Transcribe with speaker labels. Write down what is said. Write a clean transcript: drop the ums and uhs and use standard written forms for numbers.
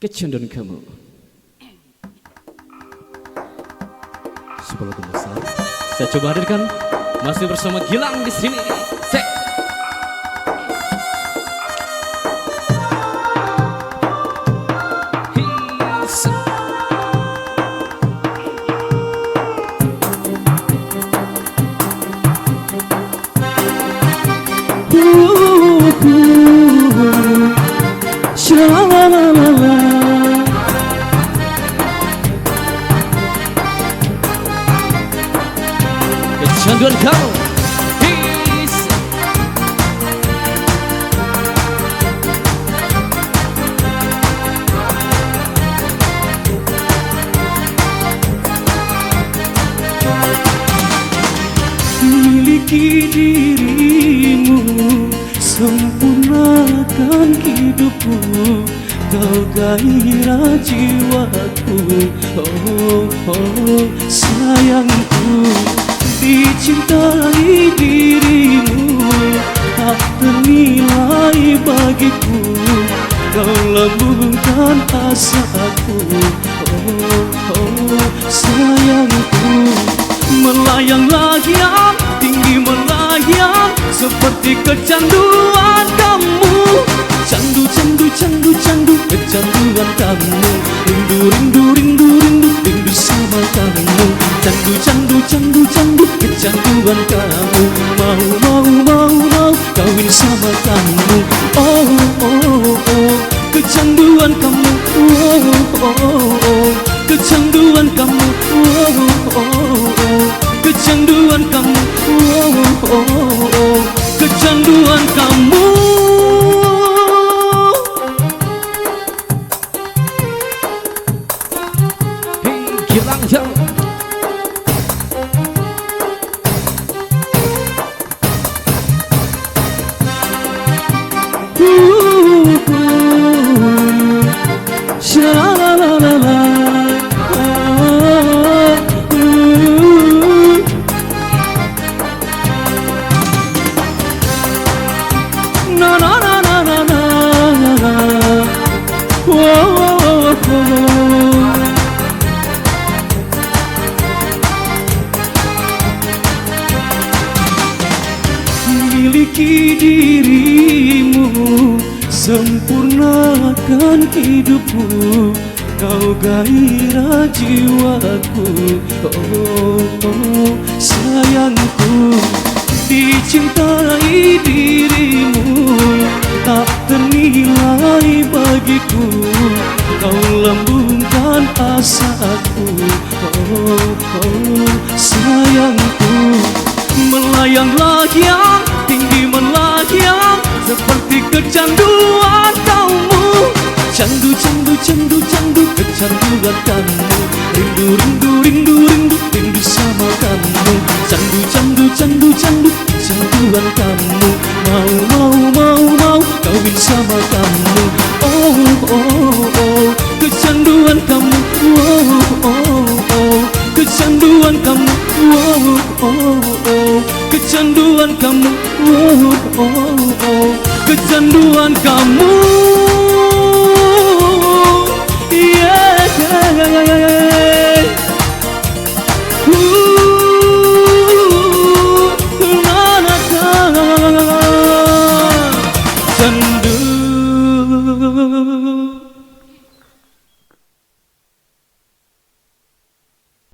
Speaker 1: Kecanduan kamu. Sebuah lagu besar. Saya coba hadirkan masih bersama Gilang di sini. Sek. Kecanduan kamu.
Speaker 2: Miliki dirimu, sempurnakan hidupku, kau gairah jiwaku. Oh, oh, sayangku, dicintai dirimu tak ternilai bagiku, kau lambungkan asaku. Oh, oh, sayangku, melayang-layang, tinggi melayang, seperti kecanduan kamu. Candu, candu, candu, candu, kecanduan kamu. Rindu, rindu, rindu, rindu, rindu sama kamu. Candu, candu, candu, candu, kecanduan kamu. Mau, mau, mau, mau, kawin sama kamu. Oh, oh, oh, kecanduan kamu. Oh, oh, oh, kecanduan kamu. Oh, oh, oh, kecanduan kamu. Oh, oh, oh, kecanduan kamu.
Speaker 1: Gilang jauh.
Speaker 2: Miliki dirimu, sempurnakan hidupku, kau gairah jiwaku. Oh, oh, sayangku, dicintai dirimu tak ternilai bagiku, kau lambungkan asaku. Oh, oh, sayangku, melayang-layang, tinggi melayang, seperti kecanduan kamu. Candu, candu, candu, candu, kecanduan kamu. Rindu, rindu, rindu, rindu, rindu sama kamu. Candu, candu, candu, candu, kecanduan kamu. Mau, mau, mau, mau, kawin sama kamu. Oh, oh, oh, kecanduan kamu. Oh, oh, oh, kecanduan kamu. Oh, oh, oh, kecanduan kamu. Oh, oh, oh, kecanduan kamu. Yeah, yeah, yeah, yeah, yeah.